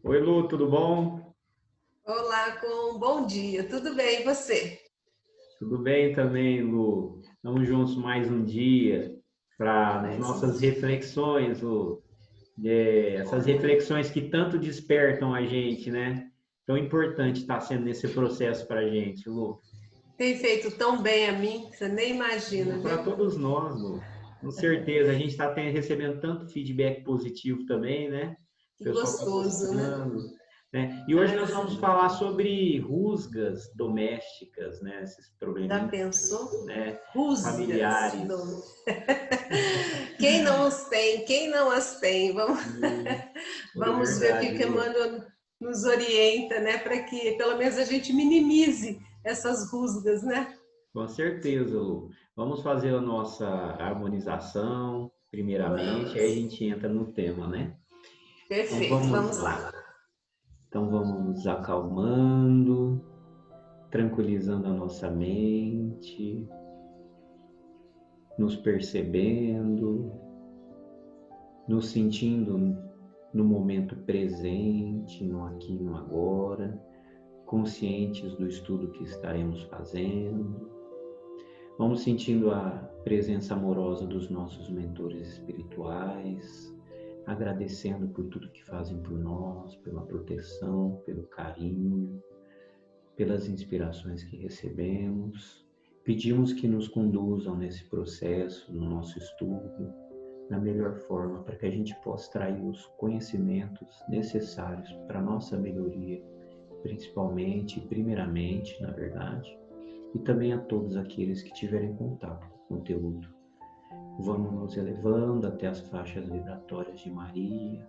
Oi, Lu, tudo bom? Olá, com bom dia, tudo bem, e você? Tudo bem também, Lu. Estamos juntos mais um dia para as Mais um nossas dia. reflexões, Lu. Essas reflexões que tanto despertam a gente, né? Tão importante está sendo esse processo para a gente, Lu. Tem feito tão bem a mim, que você nem imagina, Para viu? todos nós, Lu. Com certeza, a gente está recebendo tanto feedback positivo também, né? O Que pessoal está gostoso, né? gostando, né? E hoje Ai, nós mas vamos falar sobre rusgas domésticas, né? Esses já probleminhas, pensou? né? Rusgas. Familiares. Quem não os tem, quem não as tem? Vamos, É vamos ver o que verdade, que Lu. Emmanuel nos orienta, né? Para que pelo menos a gente minimize essas rusgas, né? Com certeza, Lu. Vamos fazer a nossa harmonização, primeiramente, aí a Vamos. gente entra no tema, né? Então Perfeito, vamos vamos lá. lá. Então vamos nos acalmando, tranquilizando a nossa mente, nos percebendo, nos sentindo no momento presente, no aqui e no agora, conscientes do estudo que estaremos fazendo. Vamos sentindo a presença amorosa dos nossos mentores espirituais, agradecendo por tudo que fazem por nós, pela proteção, pelo carinho, pelas inspirações que recebemos. Pedimos que nos conduzam nesse processo, no nosso estudo, da melhor forma, para que a gente possa extrair os conhecimentos necessários para a nossa melhoria, principalmente, primeiramente, na verdade, e também a todos aqueles que tiverem contato com o conteúdo. Vamos nos elevando até as faixas vibratórias de Maria,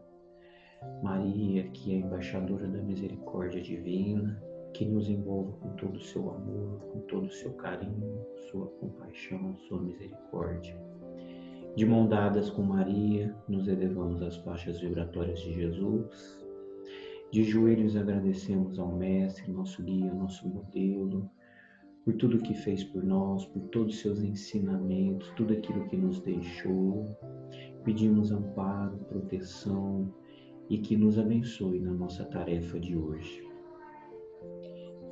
Maria, que é a embaixadora da misericórdia divina, que nos envolva com todo o seu amor, com todo o seu carinho, sua compaixão, sua misericórdia. De mão dadas com Maria, nos elevamos às faixas vibratórias de Jesus. De joelhos agradecemos ao Mestre, nosso guia, nosso modelo, por tudo que fez por nós, por todos os seus ensinamentos, tudo aquilo que nos deixou. Pedimos amparo, proteção e que nos abençoe na nossa tarefa de hoje.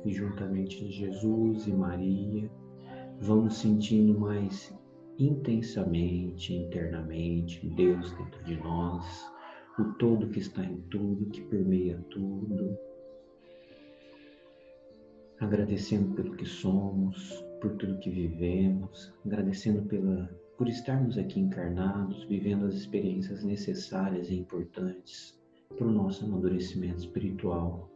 E juntamente de Jesus e Maria, vamos sentindo mais intensamente, internamente, Deus dentro de nós, o todo que está em tudo, que permeia tudo, agradecendo pelo que somos, por tudo que vivemos, agradecendo por estarmos aqui encarnados, vivendo as experiências necessárias e importantes para o nosso amadurecimento espiritual.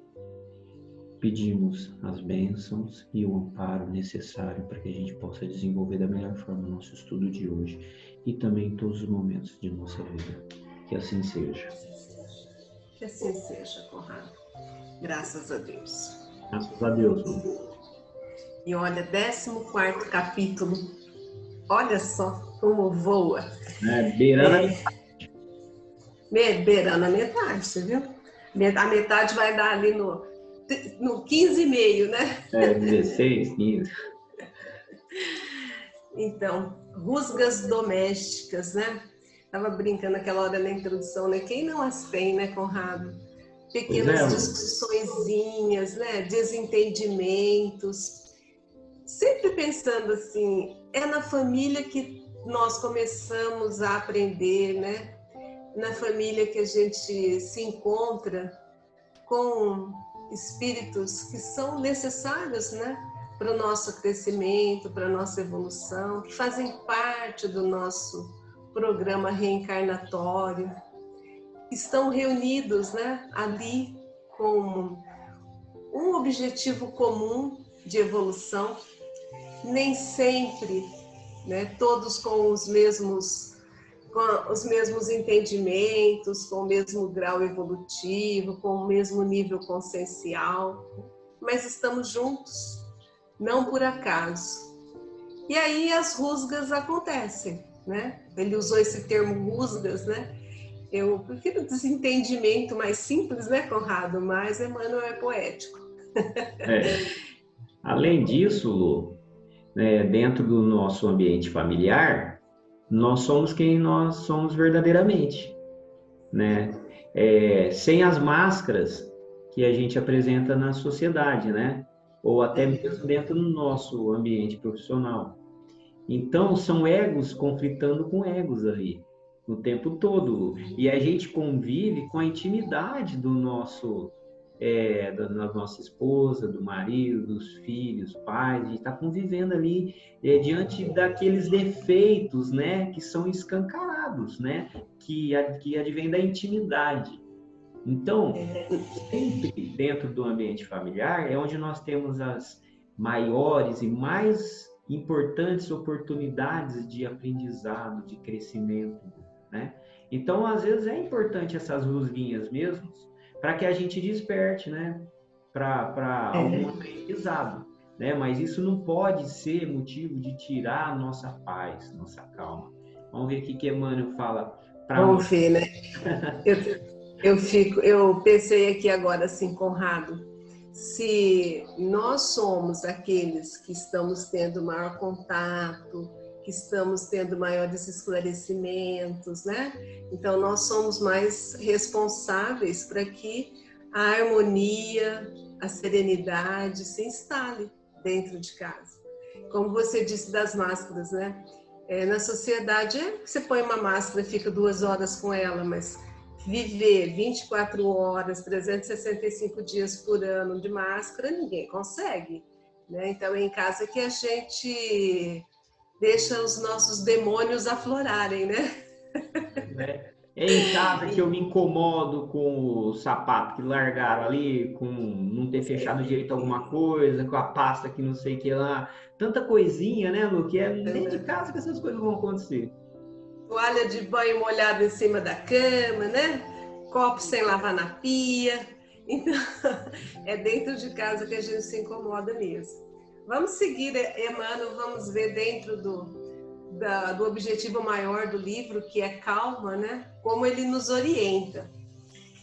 Pedimos as bênçãos e o amparo necessário para que a gente possa desenvolver da melhor forma o nosso estudo de hoje e também em todos os momentos de nossa vida. Que assim seja. Que assim seja, Conrado. Graças a Deus. Graças a Deus, Lu. E olha, 14º capítulo. Olha só como voa. Beirando a Beirando a metade, você viu? A metade vai dar ali no 15,5, né? 16, 15. Então, rusgas domésticas, né? Tava brincando aquela hora na introdução, né? Quem não as tem, né, Conrado? Pois é, Pequenas Lu. discussõezinhas, né? Desentendimentos. Sempre pensando assim, é na família que nós começamos a aprender, né? Na família que a gente se encontra com espíritos que são necessários, né? Para o nosso crescimento, para a nossa evolução, que fazem parte do nosso programa reencarnatório, estão reunidos, né, ali com um objetivo comum de evolução, nem sempre, né, todos com os mesmos entendimentos, com o mesmo grau evolutivo, com o mesmo nível consciencial, mas estamos juntos, não por acaso. E aí as rusgas acontecem, né? Ele usou esse termo rusgas, né? Eu prefiro desentendimento mais simples, né, Conrado? Mas Emmanuel é poético. É. Além disso, Lu, dentro do nosso ambiente familiar, nós somos quem nós somos verdadeiramente. né? Sem as máscaras que a gente apresenta na sociedade, né? Ou até mesmo dentro do nosso ambiente profissional. Então, são egos conflitando com egos ali, o tempo todo. E a gente convive com a intimidade do nosso, da nossa esposa, do marido, dos filhos, pais. A gente está convivendo ali diante daqueles defeitos, né, que são escancarados, né, que advém da intimidade. Então, sempre dentro do ambiente familiar é onde nós temos as maiores e mais importantes oportunidades de aprendizado, de crescimento, né? Então, às vezes é importante essas luzinhas mesmo, para que a gente desperte, né? Para algum aprendizado, né? Mas isso não pode ser motivo de tirar a nossa paz, nossa calma. Vamos ver o que Emmanuel fala para nós. Vamos ver, né? Eu, eu pensei aqui agora assim, Conrado, se nós somos aqueles que estamos tendo maior contato, que estamos tendo maiores esclarecimentos, né? Então nós somos mais responsáveis para que a harmonia, a serenidade se instale dentro de casa. Como você disse das máscaras, né? Na sociedade, você põe uma máscara e fica 2 horas com ela, mas viver 24 horas, 365 dias por ano de máscara, ninguém consegue, né? Então é em casa que a gente deixa os nossos demônios aflorarem, né? É em casa que eu me incomodo com o sapato que largaram ali, com não ter fechado direito alguma coisa, com a pasta que não sei o que lá. Tanta coisinha, né, Lu? Que é dentro de casa que essas coisas vão acontecer. Toalha de banho molhada em cima da cama, né? Copo sem lavar na pia. Então, é dentro de casa que a gente se incomoda mesmo. Vamos seguir, Emmanuel, vamos ver dentro do objetivo maior do livro, que é calma, né? Como ele nos orienta.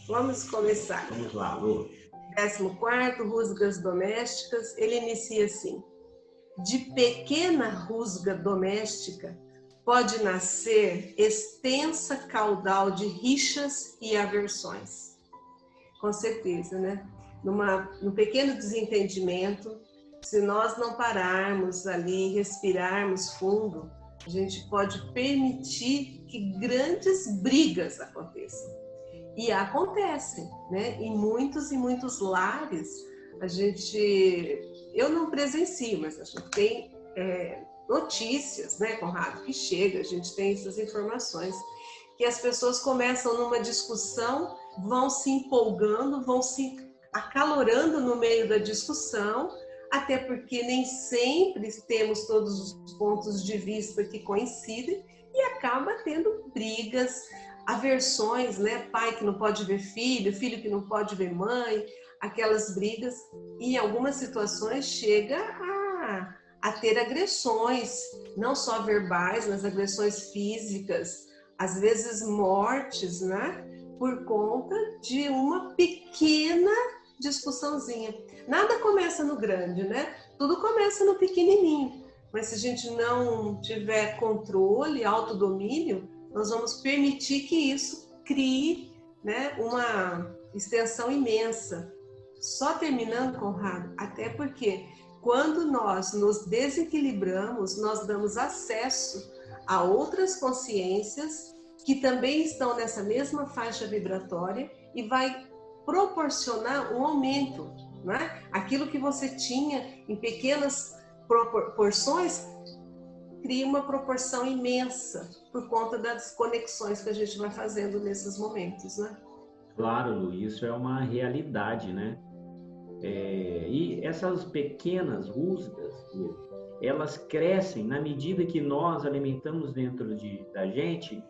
Vamos começar. Vamos lá, Lu. 14º, Rusgas Domésticas, ele inicia assim: de pequena rusga doméstica pode nascer extensa caudal de rixas e aversões. Com certeza, né? Num pequeno desentendimento, se nós não pararmos ali, respirarmos fundo, a gente pode permitir que grandes brigas aconteçam. E acontecem, né? Em muitos e muitos lares, eu não presencio, mas a gente tem notícias, né, Conrado, que chega, a gente tem essas informações, que as pessoas começam numa discussão, vão se empolgando, vão se acalorando no meio da discussão, até porque nem sempre temos todos os pontos de vista que coincidem e acaba tendo brigas, aversões, né? Pai que não pode ver filho, filho que não pode ver mãe, aquelas brigas, e em algumas situações chega a ter agressões, não só verbais, mas agressões físicas, às vezes mortes, né? Por conta de uma pequena discussãozinha. Nada começa no grande, né? Tudo começa no pequenininho. Mas se a gente não tiver controle, autodomínio, nós vamos permitir que isso crie, né, uma extensão imensa. Só terminando, Conrado, até porque quando nós nos desequilibramos, nós damos acesso a outras consciências que também estão nessa mesma faixa vibratória e vai proporcionar um aumento, né? Aquilo que você tinha em pequenas porções cria uma proporção imensa por conta das conexões que a gente vai fazendo nesses momentos, né? Claro, Lu, isso é uma realidade, né? E essas pequenas rusgas, Lu, elas crescem na medida que nós alimentamos dentro da gente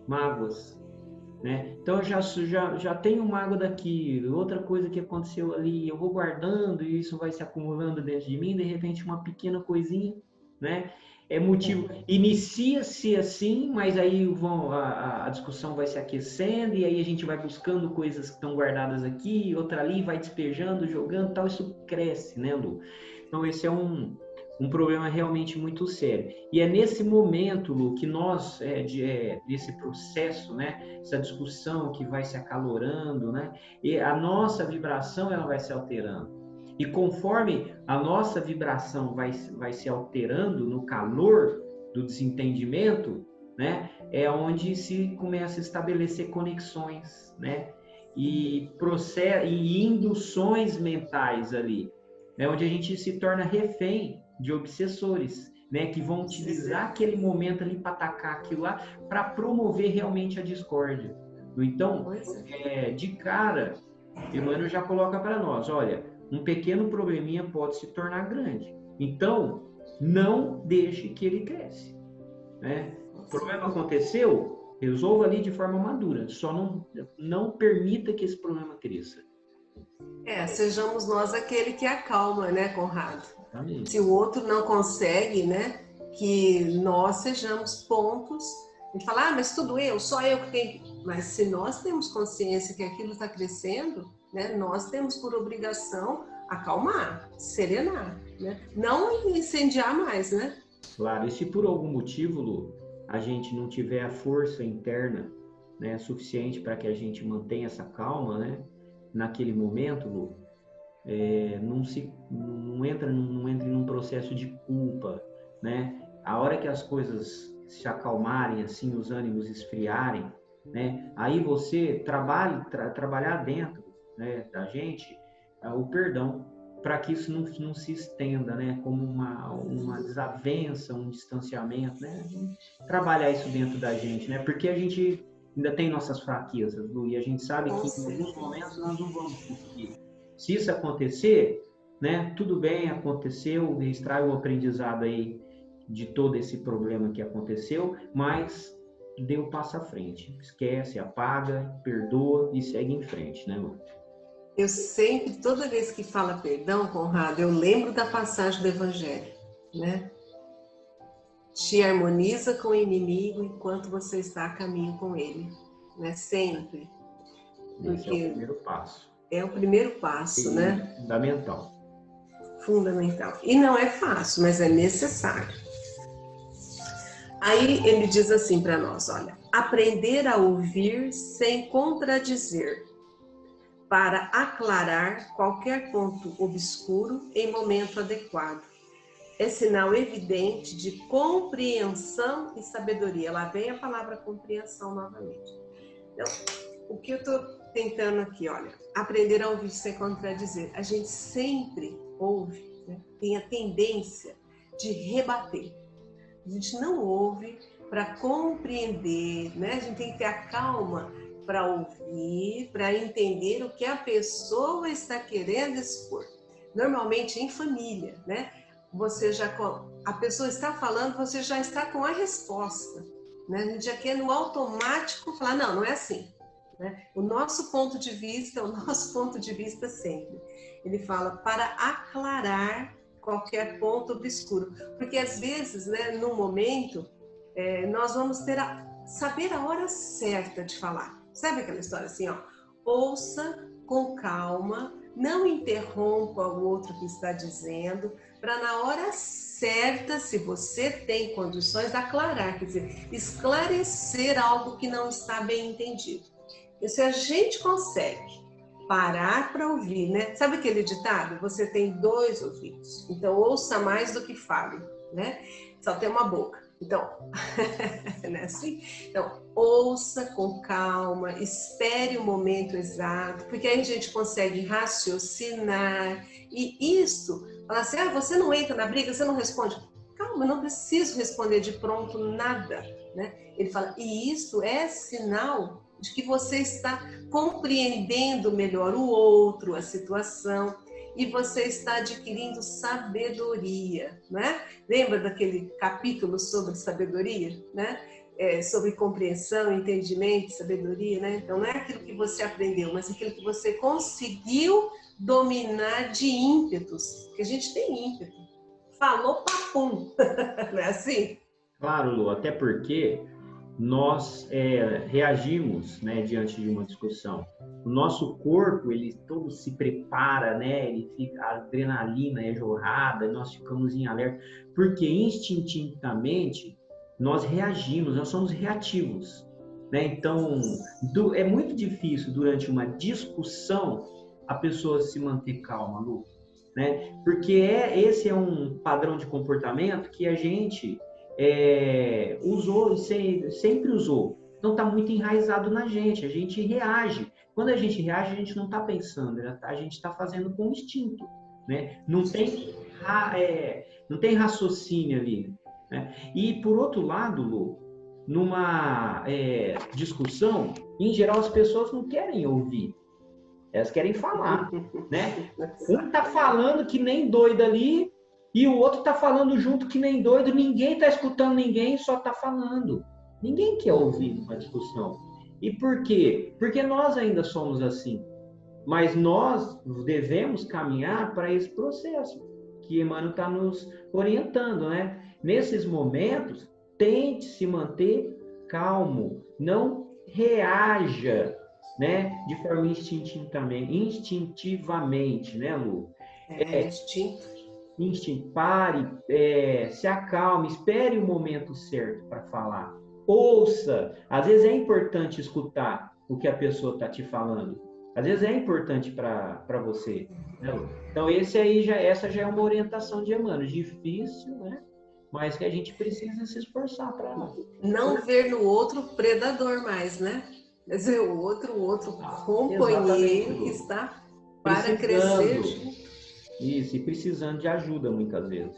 mágoas, né? Então eu já tenho mágoa daqui, outra coisa que aconteceu ali, eu vou guardando e isso vai se acumulando dentro de mim, de repente uma pequena coisinha, né? É motivo, inicia-se assim, mas aí a discussão vai se aquecendo e aí a gente vai buscando coisas que estão guardadas aqui, outra ali, vai despejando, jogando, tal, isso cresce, né, Lu? Então esse é um um problema realmente muito sério. E é nesse momento, Lu, que nós, desse processo, né, essa discussão que vai se acalorando, né, e a nossa vibração ela vai se alterando. E conforme a nossa vibração vai se alterando no calor do desentendimento, né, é onde se começa a estabelecer conexões, né, e induções mentais ali, né, onde a gente se torna refém de obsessores, né, que vão utilizar aquele momento ali para atacar aquilo lá, para promover realmente a discórdia. Então, de cara, Emmanuel já coloca para nós, olha, um pequeno probleminha pode se tornar grande. Então, não deixe que ele cresça, né? O problema aconteceu, resolva ali de forma madura, só não permita que esse problema cresça. Sejamos nós aquele que acalma, né, Conrado? Amém. Se o outro não consegue, né, que nós sejamos pontos. A gente fala, mas tudo eu, só eu que tenho. Mas se nós temos consciência que aquilo está crescendo, né, nós temos por obrigação acalmar, serenar, né? Não incendiar mais, né? Claro, e se por algum motivo, Lu, a gente não tiver a força interna, né, suficiente para que a gente mantenha essa calma, né, naquele momento, Lu, não entre num processo de culpa, né? A hora que as coisas se acalmarem, assim, os ânimos esfriarem, né? Aí você trabalhar dentro, né, da gente o perdão, para que isso não se estenda, né? Como uma desavença, um distanciamento, né? Trabalhar isso dentro da gente, né? Porque a gente ainda tem nossas fraquezas, Lu, e a gente sabe que em alguns momentos nós não vamos conseguir. Se isso acontecer, né, tudo bem, aconteceu, extrai o aprendizado aí de todo esse problema que aconteceu, mas dê um passo à frente. Esquece, apaga, perdoa e segue em frente, né, Lu? Eu sempre, toda vez que fala perdão, Conrado, eu lembro da passagem do Evangelho, né? Te harmoniza com o inimigo enquanto você está a caminho com ele, né? Sempre. Esse é o primeiro passo. É o primeiro passo, né? Fundamental. Fundamental. E não é fácil, mas é necessário. Aí ele diz assim para nós, olha, aprender a ouvir sem contradizer, para aclarar qualquer ponto obscuro em momento adequado. É sinal evidente de compreensão e sabedoria. Lá vem a palavra compreensão novamente. Então, o que eu estou tentando aqui, olha, aprender a ouvir sem contradizer. A gente sempre ouve, né? Tem a tendência de rebater. A gente não ouve para compreender, né? A gente tem que ter a calma para ouvir, para entender o que a pessoa está querendo expor. Normalmente em família, né? A pessoa está falando, você já está com a resposta, né? A gente já quer no automático falar, não é assim, né? O nosso ponto de vista sempre. Ele fala para aclarar qualquer ponto obscuro, porque às vezes, né, no momento, nós vamos saber a hora certa de falar. Sabe aquela história assim, ó? Ouça com calma, não interrompa o outro que está dizendo, para na hora certa, se você tem condições, aclarar, quer dizer, esclarecer algo que não está bem entendido. E se a gente consegue parar para ouvir, né? Sabe aquele ditado? Você tem 2 ouvidos, então ouça mais do que fale, né? Só tem uma boca. Então, não é assim? Então, ouça com calma, espere o momento exato, porque aí a gente consegue raciocinar. E isso, fala assim, você não entra na briga, você não responde. Calma, eu não preciso responder de pronto nada, né? Ele fala, e isso é sinal de que você está compreendendo melhor o outro, a situação, e você está adquirindo sabedoria, né? Lembra daquele capítulo sobre sabedoria, né? Sobre compreensão, entendimento, sabedoria, né? Então não é aquilo que você aprendeu, mas aquilo que você conseguiu dominar de ímpetos, porque a gente tem ímpeto. Falou papum, não é assim? Claro, Lu, até porque nós reagimos, né, diante de uma discussão. O nosso corpo, ele todo se prepara, né, ele fica, a adrenalina é jorrada, nós ficamos em alerta, porque instintivamente nós reagimos, nós somos reativos, né? Então, é muito difícil durante uma discussão a pessoa se manter calma, Lu, né? Porque esse é um padrão de comportamento que a gente usou e sempre usou. Então está muito enraizado na gente, a gente reage. Quando a gente reage, a gente não está pensando, a gente está fazendo com instinto, né? Não tem raciocínio ali, né? E por outro lado, Lu, numa discussão, em geral as pessoas não querem ouvir, elas querem falar, né? Um tá falando que nem doido ali e o outro tá falando junto que nem doido, ninguém tá escutando ninguém, só tá falando. Ninguém quer ouvir uma discussão. E por quê? Porque nós ainda somos assim. Mas nós devemos caminhar para esse processo que Emmanuel está nos orientando, né? Nesses momentos, tente se manter calmo, não reaja, né? De forma instintivamente, né, Lu? Instinto. Pare, se acalme, espere o momento certo para falar. Ouça. Às vezes é importante escutar o que a pessoa está te falando. Às vezes é importante para você, né, Lu? Então, essa já é uma orientação de Emmanuel. Difícil, né? Mas que a gente precisa se esforçar para... Não ver no outro predador mais, né? Mas é o outro companheiro que está para crescer junto. Isso, e precisando de ajuda muitas vezes.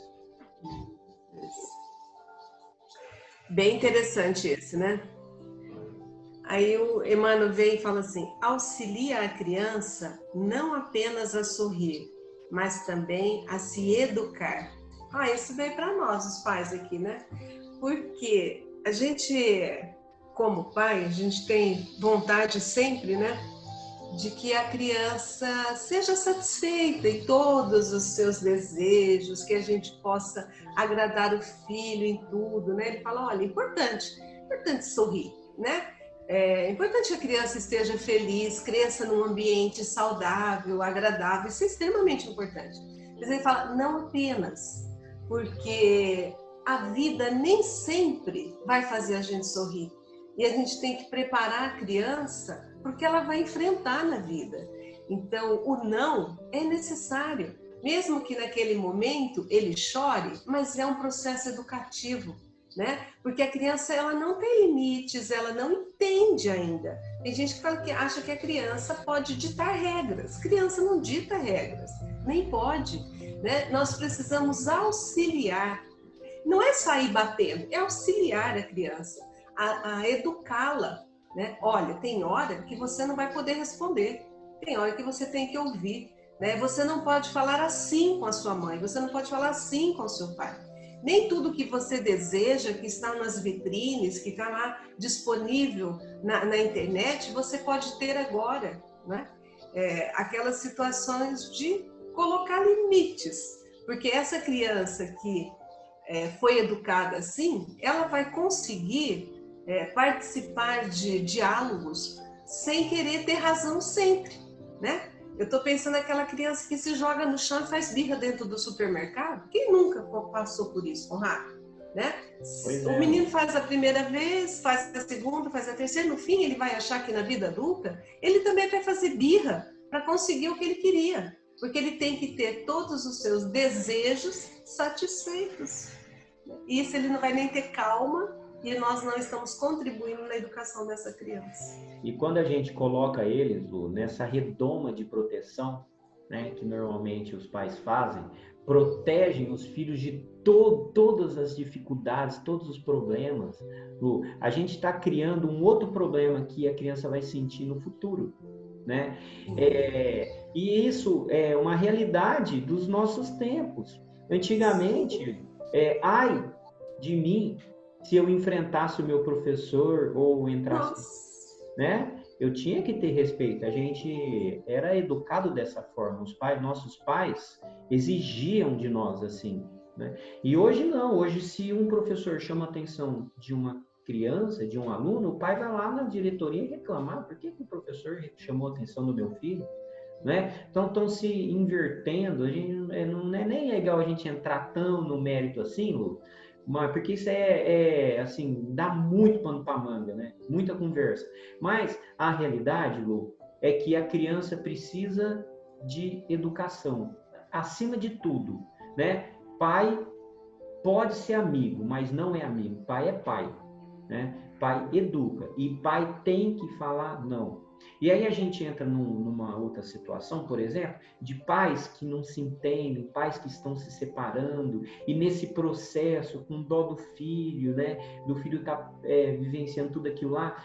Bem interessante esse, né? Aí o Emmanuel vem e fala assim: auxilia a criança não apenas a sorrir, mas também a se educar. Isso veio para nós, os pais aqui, né? Porque a gente, como pai, a gente tem vontade sempre, né? De que a criança seja satisfeita em todos os seus desejos, que a gente possa agradar o filho em tudo, né? Ele fala, olha, importante sorrir, né? É importante que a criança esteja feliz, cresça num ambiente saudável, agradável, isso é extremamente importante. Mas ele fala, não apenas, porque a vida nem sempre vai fazer a gente sorrir. E a gente tem que preparar a criança porque ela vai enfrentar na vida. Então, o não é necessário. Mesmo que naquele momento ele chore, mas é um processo educativo, né? Porque a criança ela não tem limites, ela não entende ainda. Tem gente que fala que acha que a criança pode ditar regras. Criança não dita regras, nem pode, né? Nós precisamos auxiliar. Não é sair batendo, é auxiliar a criança, a educá-la, né? Olha, tem hora que você não vai poder responder, tem hora que você tem que ouvir, né? Você não pode falar assim com a sua mãe, você não pode falar assim com o seu pai. Nem tudo que você deseja, que está nas vitrines, que está lá disponível na internet, você pode ter agora, né? Aquelas situações de colocar limites, porque essa criança que foi educada assim, ela vai conseguir participar de diálogos sem querer ter razão sempre, né? Eu estou pensando naquela criança que se joga no chão e faz birra dentro do supermercado. Quem nunca passou por isso, Conrado? Né? O menino faz a primeira vez, faz a segunda, faz a terceira, no fim ele vai achar que na vida adulta ele também vai fazer birra para conseguir o que ele queria, porque ele tem que ter todos os seus desejos satisfeitos. Isso ele não vai nem ter calma e nós não estamos contribuindo na educação dessa criança. E quando a gente coloca eles, Lu, nessa redoma de proteção, né, que normalmente os pais fazem, protegem os filhos de todas as dificuldades, todos os problemas. Lu, a gente está criando um outro problema que a criança vai sentir no futuro, né? E isso é uma realidade dos nossos tempos. Antigamente, ai de mim se eu enfrentasse o meu professor ou entrasse, né? Eu tinha que ter respeito. A gente era educado dessa forma. Nossos pais exigiam de nós assim, né? E hoje não. Hoje, se um professor chama a atenção de uma criança, de um aluno, o pai vai lá na diretoria reclamar: por que que o professor chamou a atenção do meu filho? Né? Então estão se invertendo. A gente, não é nem legal a gente entrar tão no mérito assim, Lu, mas porque isso assim, dá muito pano para manga, né? Muita conversa. Mas a realidade, Lu, é que a criança precisa de educação, acima de tudo, né? Pai pode ser amigo, mas não é amigo. Pai é pai, né? Pai educa e pai tem que falar não. E aí a gente entra numa outra situação, por exemplo, de pais que não se entendem, pais que estão se separando, e nesse processo, com dó do filho, né? Do filho estar vivenciando tudo aquilo lá,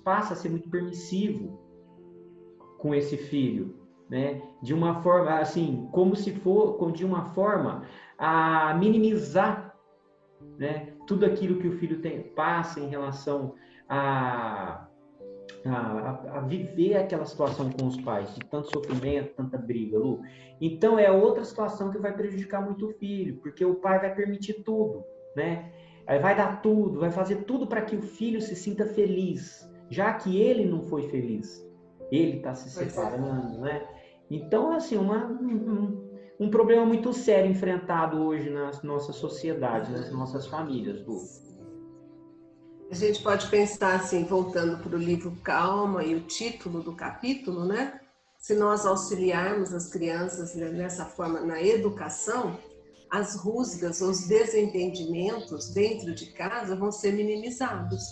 passa a ser muito permissivo com esse filho, né? De uma forma, assim, como se for, de uma forma a minimizar, né? Tudo aquilo que o filho passa em relação a viver aquela situação com os pais, de tanto sofrimento, tanta briga, Lu. Então é outra situação que vai prejudicar muito o filho, porque o pai vai permitir tudo, né? Aí vai dar tudo, vai fazer tudo para que o filho se sinta feliz, já que ele não foi feliz. Ele está se separando, né? Então, assim, um problema muito sério enfrentado hoje na nossa sociedade, nas nossas famílias, Lu. A gente pode pensar assim, voltando para o livro Calma e o título do capítulo, né? Se nós auxiliarmos as crianças nessa forma na educação, as rusgas, os desentendimentos dentro de casa vão ser minimizados,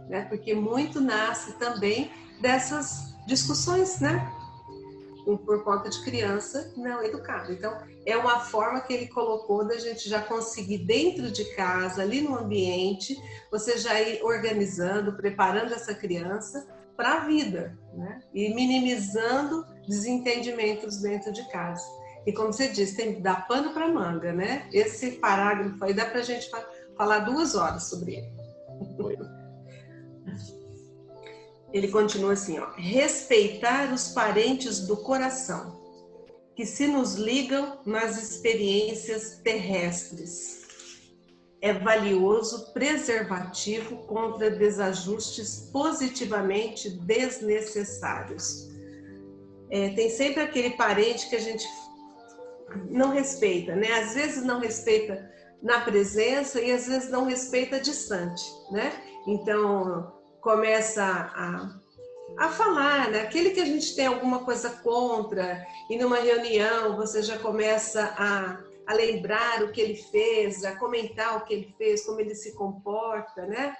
né? Porque muito nasce também dessas discussões, né? Por conta de criança não educada. Então, é uma forma que ele colocou da gente já conseguir dentro de casa, ali no ambiente, você já ir organizando, preparando essa criança para a vida, né? E minimizando desentendimentos dentro de casa. E como você disse, tem que dar pano para manga, né? Esse parágrafo aí dá para a gente falar 2 horas sobre ele. Foi. Ele continua assim, ó: respeitar os parentes do coração, que se nos ligam nas experiências terrestres. É valioso preservativo contra desajustes positivamente desnecessários. Tem sempre aquele parente que a gente não respeita, né? Às vezes não respeita na presença e às vezes não respeita distante, né? Então começa a falar, né? Aquele que a gente tem alguma coisa contra, e numa reunião você já começa a lembrar o que ele fez, a comentar o que ele fez, como ele se comporta, né?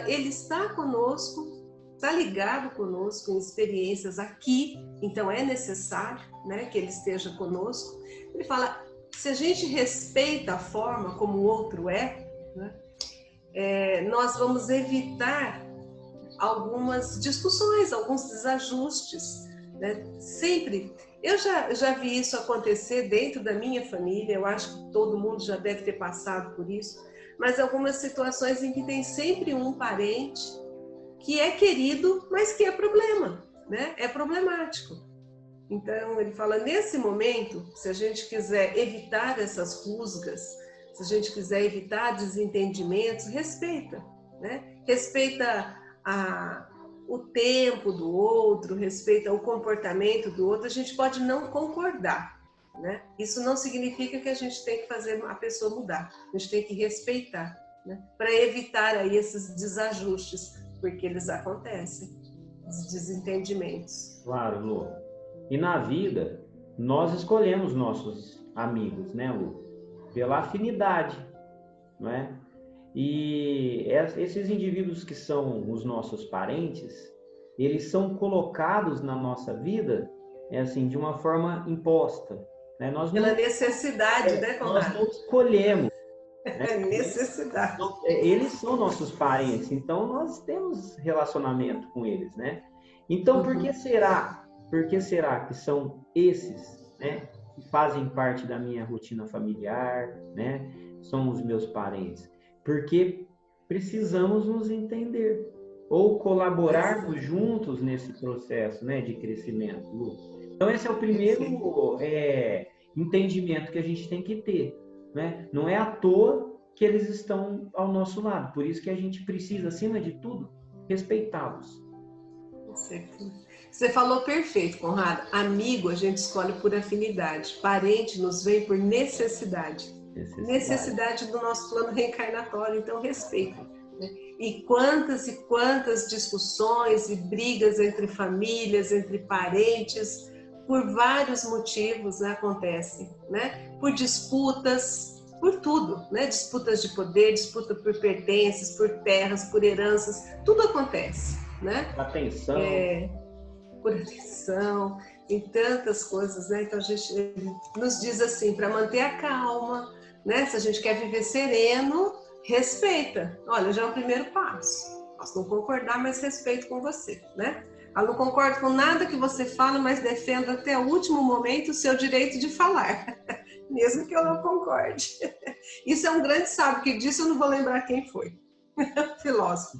Ele está conosco, está ligado conosco em experiências aqui, então é necessário, né, que ele esteja conosco. Ele fala, se a gente respeita a forma como o outro né, nós vamos evitar algumas discussões, alguns desajustes, né? Sempre. Eu já vi isso acontecer dentro da minha família, eu acho que todo mundo já deve ter passado por isso, mas algumas situações em que tem sempre um parente que é querido, mas que é problema, né? É problemático. Então, ele fala, nesse momento, se a gente quiser evitar essas rusgas, se a gente quiser evitar desentendimentos, respeita, né? Respeita o tempo do outro, respeita o comportamento do outro. A gente pode não concordar, né? Isso não significa que a gente tem que fazer a pessoa mudar. A gente tem que respeitar, né? Para evitar aí esses desajustes, porque eles acontecem, os desentendimentos. Claro, Lu. E na vida, nós escolhemos nossos amigos, né, Lu? Pela afinidade, não é? E esses indivíduos que são os nossos parentes, eles são colocados na nossa vida, assim, de uma forma imposta, né? Pela necessidade, né, Conrado? Nós não escolhemos. Né? Necessidade. Eles são nossos parentes, então nós temos relacionamento com eles, né? Então, por que será? Por que será que são esses, né, que fazem parte da minha rotina familiar, né? São os meus parentes. Porque precisamos nos entender ou colaborarmos juntos nesse processo, né, de crescimento, Lu. Então, esse é o primeiro entendimento que a gente tem que ter, né? Não é à toa que eles estão ao nosso lado. Por isso que a gente precisa, acima de tudo, respeitá-los. Você falou perfeito, Conrado. Amigo a gente escolhe por afinidade. Parente nos vem por necessidade. Necessidade do nosso plano reencarnatório. Então, respeito. Né? E quantas discussões e brigas entre famílias, entre parentes, por vários motivos, né, acontecem. Né? Por disputas, por tudo. Né? Disputas de poder, disputa por pertences, por terras, por heranças. Tudo acontece. Né? Atenção. Por atenção, em tantas coisas, né? Então a gente nos diz assim, para manter a calma, né? Se a gente quer viver sereno, respeita. Olha, já é o primeiro passo. Posso não concordar, mas respeito com você, né? Eu não concordo com nada que você fala, mas defendo até o último momento o seu direito de falar, mesmo que eu não concorde. Isso é um grande sábio que disse, eu não vou lembrar quem foi. Filósofo.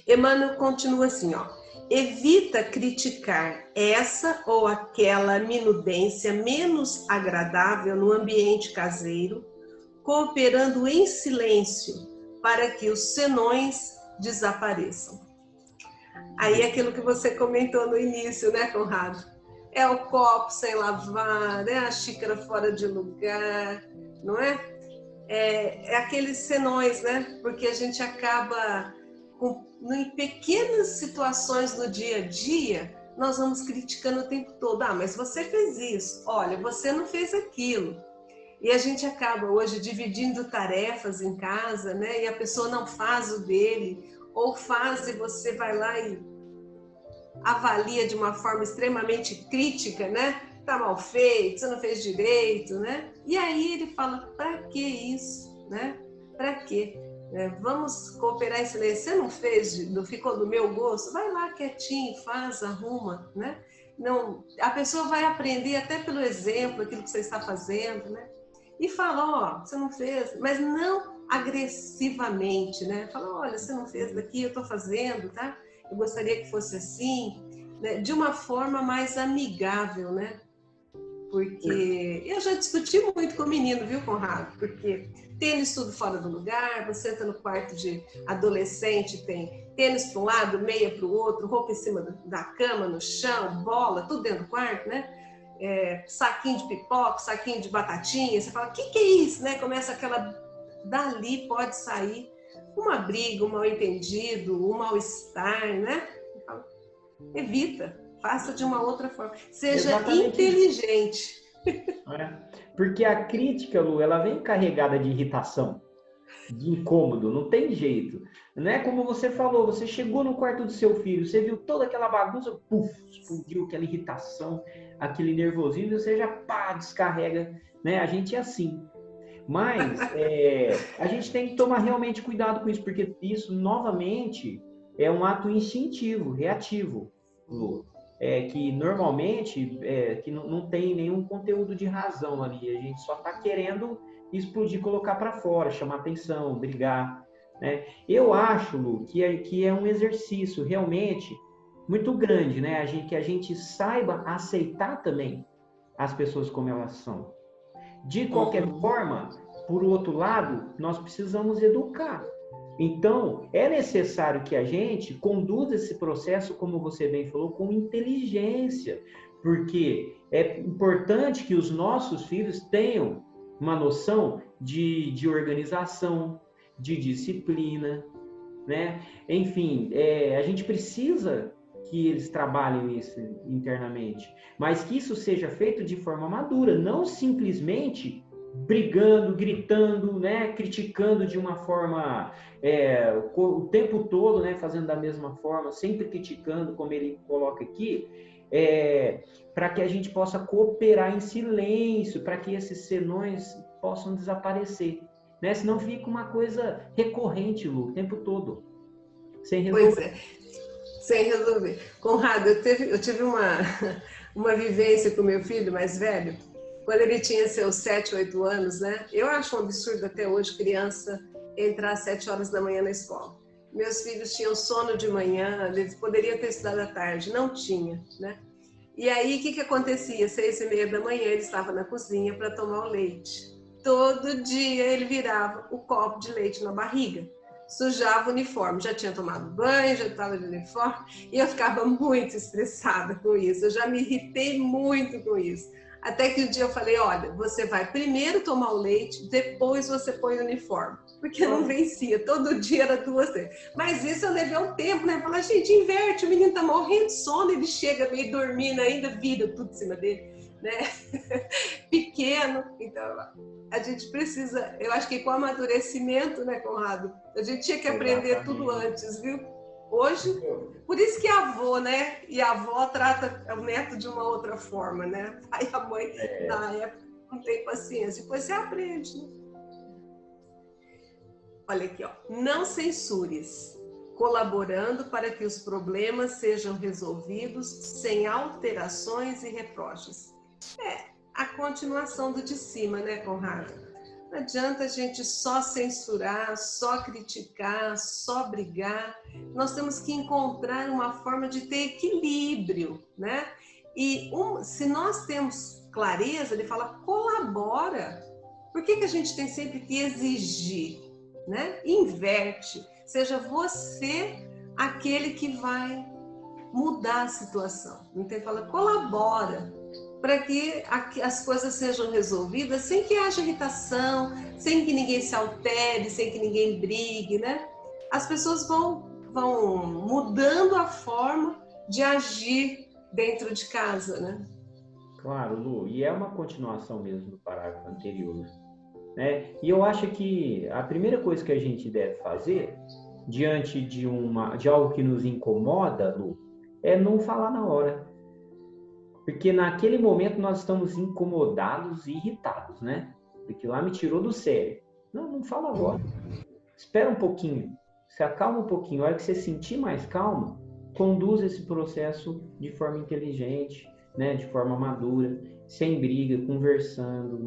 Emmanuel continua assim, ó. Evita criticar essa ou aquela minudência menos agradável no ambiente caseiro, cooperando em silêncio para que os senões desapareçam. Aí aquilo que você comentou no início, né, Conrado? É o copo sem lavar, é a xícara fora de lugar, não é? É aqueles senões, né? Porque a gente acaba, em pequenas situações no dia a dia, nós vamos criticando o tempo todo. Ah, mas você fez isso. Olha, você não fez aquilo. E a gente acaba hoje dividindo tarefas em casa, né? E a pessoa não faz o dele, ou faz e você vai lá e avalia de uma forma extremamente crítica, né? Tá mal feito, você não fez direito, né? E aí ele fala, para que isso, né? Para quê? Vamos cooperar em silêncio. Você não fez, não ficou do meu gosto? Vai lá quietinho, faz, arruma, né? Não, a pessoa vai aprender até pelo exemplo, aquilo que você está fazendo, né? E fala, ó, você não fez, mas não agressivamente, né? Fala, olha, você não fez daqui, eu estou fazendo, tá? Eu gostaria que fosse assim, né? De uma forma mais amigável, né? Porque eu já discuti muito com o menino, viu, Conrado? Porque tênis tudo fora do lugar, você entra no quarto de adolescente, tem tênis para um lado, meia para o outro, roupa em cima da cama, no chão, bola, tudo dentro do quarto, né? Saquinho de pipoca, saquinho de batatinha, você fala, o que é isso, né? Começa aquela... Dali pode sair uma briga, um mal-entendido, um mal-estar, né? Evita. Faça de uma outra forma. Seja inteligente. Porque a crítica, Lu, ela vem carregada de irritação, de incômodo, não tem jeito. Não é como você falou, você chegou no quarto do seu filho, você viu toda aquela bagunça, puf, explodiu aquela irritação, aquele nervosismo, você já pá, descarrega, né? A gente é assim. Mas a gente tem que tomar realmente cuidado com isso, porque isso, novamente, é um ato instintivo, reativo, Lu. Que normalmente que não tem nenhum conteúdo de razão ali. A gente só está querendo explodir, colocar para fora, chamar atenção, brigar. Né? Eu acho, Lu, que é um exercício realmente muito grande, né? Que a gente saiba aceitar também as pessoas como elas são. De qualquer forma, por outro lado, nós precisamos educar. Então, é necessário que a gente conduza esse processo, como você bem falou, com inteligência, porque é importante que os nossos filhos tenham uma noção de organização, de disciplina, né? Enfim, a gente precisa que eles trabalhem isso internamente, mas que isso seja feito de forma madura, não simplesmente brigando, gritando, né, criticando de uma forma o tempo todo, né, fazendo da mesma forma, sempre criticando, como ele coloca aqui, para que a gente possa cooperar em silêncio, para que esses senões possam desaparecer, né? Senão fica uma coisa recorrente, Lu, o tempo todo, sem resolver. Pois é, sem resolver. Conrado, eu tive uma vivência com meu filho mais velho, quando ele tinha seus 7, 8 anos, né? Eu acho um absurdo até hoje criança entrar às 7 horas da manhã na escola. Meus filhos tinham sono de manhã, eles poderiam ter estudado à tarde, não tinha, né? E aí, o que acontecia? 6:30 da manhã, ele estava na cozinha para tomar o leite. Todo dia ele virava o copo de leite na barriga, sujava o uniforme, já tinha tomado banho, já estava de uniforme, e eu ficava muito estressada com isso, eu já me irritei muito com isso. Até que um dia eu falei, olha, você vai primeiro tomar o leite, depois você põe o uniforme. Porque não vencia, todo dia era 2 vezes. Mas isso eu levei um tempo, né? Falar, gente, inverte, o menino tá morrendo de sono, ele chega meio dormindo ainda, vira tudo em cima dele, né? Pequeno. Então, a gente precisa, eu acho que com o amadurecimento, né, Conrado? A gente tinha que aprender tudo antes, viu? Hoje, por isso que a avó, né? E a avó trata o neto de uma outra forma, né? Aí a mãe, na época, não tem paciência. Depois você aprende, né? Olha aqui, ó. Não censures, colaborando para que os problemas sejam resolvidos sem alterações e reproches. É a continuação do de cima, né, Conrado? Não adianta a gente só censurar, só criticar, só brigar. Nós temos que encontrar uma forma de ter equilíbrio, né? E se nós temos clareza, ele fala, colabora. Por que a gente tem sempre que exigir, né? Inverte. Seja você aquele que vai mudar a situação. Então, fala, colabora para que as coisas sejam resolvidas sem que haja irritação, sem que ninguém se altere, sem que ninguém brigue, né? As pessoas vão mudando a forma de agir dentro de casa, né? Claro, Lu, e é uma continuação mesmo do parágrafo anterior, né? E eu acho que a primeira coisa que a gente deve fazer diante de algo que nos incomoda, Lu, é não falar na hora. Porque naquele momento nós estamos incomodados e irritados, né? Porque lá me tirou do sério. Não fala agora. Espera um pouquinho. Se acalma um pouquinho. A hora que você sentir mais calma, conduz esse processo de forma inteligente, né? De forma madura, sem briga, conversando,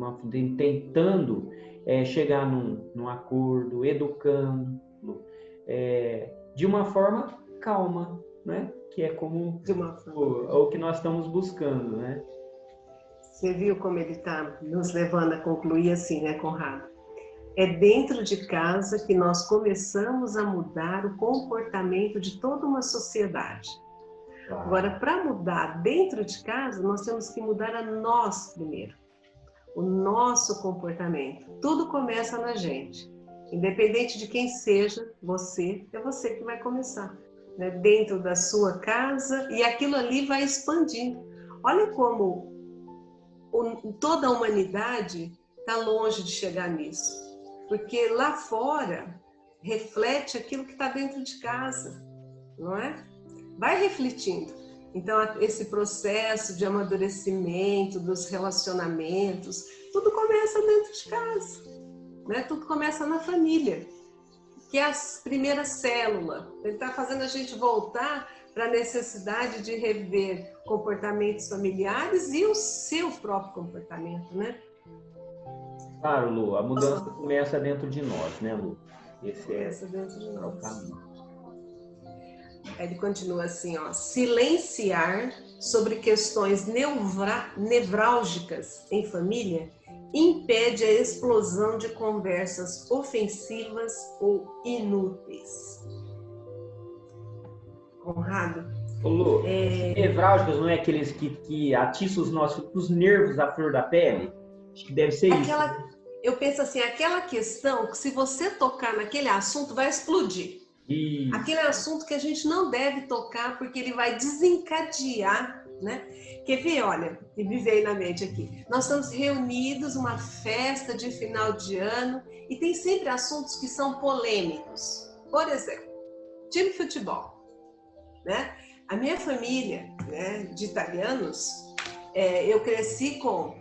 tentando chegar num acordo, educando, de uma forma calma, né? Que é como o que nós estamos buscando, né? Você viu como ele está nos levando a concluir assim, né, Conrado? É dentro de casa que nós começamos a mudar o comportamento de toda uma sociedade. Claro. Agora, para mudar dentro de casa, nós temos que mudar a nós primeiro. O nosso comportamento. Tudo começa na gente. Independente de quem seja, é você que vai começar. Né, dentro da sua casa, e aquilo ali vai expandindo. Olha como toda a humanidade está longe de chegar nisso, porque lá fora reflete aquilo que está dentro de casa, não é? Vai refletindo. Então, esse processo de amadurecimento dos relacionamentos, tudo começa dentro de casa, né? Tudo começa na família, que é a primeira célula. Ele está fazendo a gente voltar para a necessidade de rever comportamentos familiares e o seu próprio comportamento, né? Claro, Lu, a mudança começa dentro de nós, né, Lu? Esse começa dentro de nós. O caminho. Ele continua assim, ó, silenciar sobre questões nevrálgicas em família impede a explosão de conversas ofensivas ou inúteis. Conrado? Lu, nevrálgicos não é aqueles que atiçam os nervos à flor da pele? Acho que deve ser isso. Eu penso assim, aquela questão que se você tocar naquele assunto vai explodir. Isso. Aquele assunto que a gente não deve tocar porque ele vai desencadear, né? Quer ver? Olha, me veio na mente aqui. Nós estamos reunidos, uma festa de final de ano, e tem sempre assuntos que são polêmicos. Por exemplo, time de futebol, né? A minha família, né, de italianos, eu cresci com